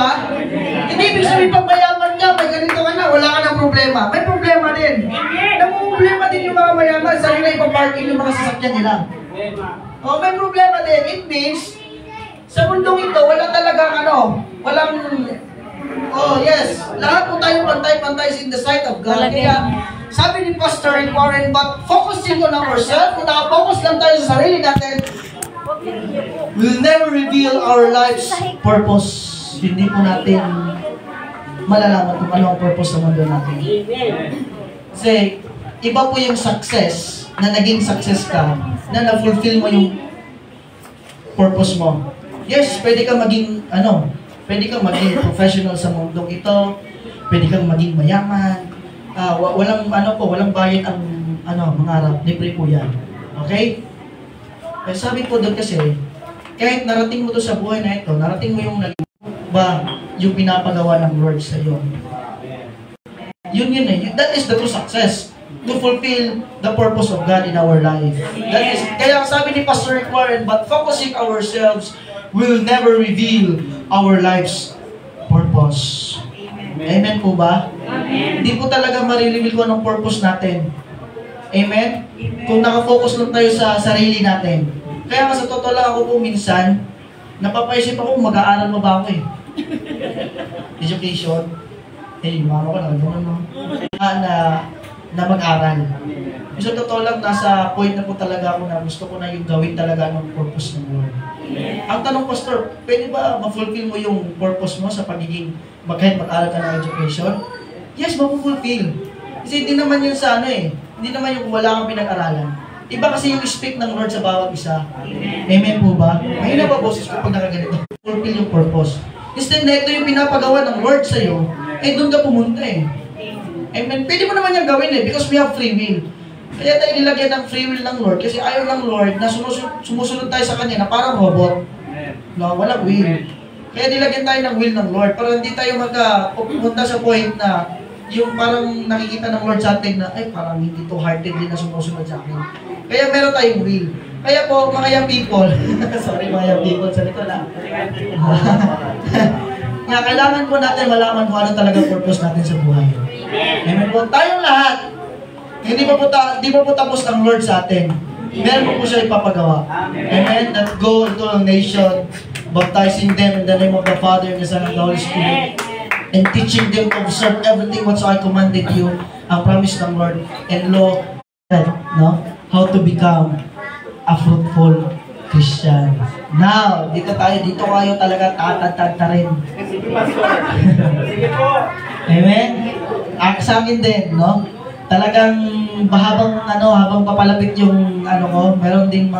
ba? Hindi ibig sabihin pag mayaman ka, may ganito ka na, wala ka ng problema. May problema din. Problema din yung mga mayaman, sarili na ipaparking yung mga sasakyan nila. Oh, may problema din. It means, sa mundong ito, wala talagang walang, oh yes, lahat po tayo pantay-pantay in the sight of God. Kaya, sabi ni Pastor Warren, but focusing on ourselves, kung nakafocus lang tayo sa sarili natin, we'll never reveal our life's purpose. Hindi po natin malalaman kung ano ang purpose ng mundo natin. Kasi, iba po yung success, na naging success ka, na na-fulfill mo yung purpose mo. Yes, pwede kang maging, pwede kang maging professional sa mundong ito, pwede kang maging mayaman, walang bayad ang, mangarap, libre po yan. Okay? Eh, sabi po doon kasi, kahit narating mo to sa buhay na ito, narating mo yung yung pinapagawa ng Lord sa iyo. Yun eh. That is the true success. To fulfill the purpose of God in our life. That is, kaya sabi ni Pastor Warren, but focusing ourselves will never reveal our life's purpose. Amen po ba? Amen. Hindi po talaga marireveal ko anong purpose natin. Amen? Kung nakafocus lang tayo sa sarili natin. Kaya sa totoo lang ako po minsan, napapaisip ako, mag-aaral mo ba ako eh? Education. Mama ko na gano'n, no? Na mag-aral. So, totoo lang, nasa point na po talaga ako na gusto ko na yung gawin talaga ng purpose ng Lord. Ang tanong, Pastor, pwede ba ma-fulfill mo yung purpose mo sa pagiging mag-aral ka ng education? Yes, ma-fulfill. Kasi hindi naman yun sa hindi naman yung wala kang pinag-aralan. Iba kasi yung speak ng Lord sa bawat isa. Amen po ba? Mahina ba boses ko pag nakaganito? Fulfill yung purpose. Instead na ito yung pinapagawa ng Lord sa'yo, doon ka pumunta eh. Amen. Pwede mo naman yung gawin eh, because we have free will. Kaya tayo nilagyan ng free will ng Lord, kasi ayaw ng Lord na sumusunod tayo sa Kanya na parang robot. No, walang will. Kaya nilagyan tayo ng will ng Lord, para hindi tayo pupunta sa point na yung parang nakikita ng Lord sa atin na, parang hindi to heartedly na sumusunod sa akin. Kaya meron tayong will. Kaya po, mga young people, sorry mga young people, sa nito na. Kaya kailangan po natin malaman kung ano talaga purpose natin sa buhay. Amen po. Tayong lahat, hindi pa po tapos ang Lord sa atin. Meron po siya ipapagawa. Amen. That go into a nation, baptizing them in the name of the Father, and the Son, and the Holy Spirit, and teaching them to observe everything what I commanded you, ang promise ng Lord, and law, how to become a fruitful Christian. Now, dito kayo talaga tatagta rin. Sige, Pastor. Sige po. Amen. Sa akin din, no? Talagang habang papalapit yung meron ding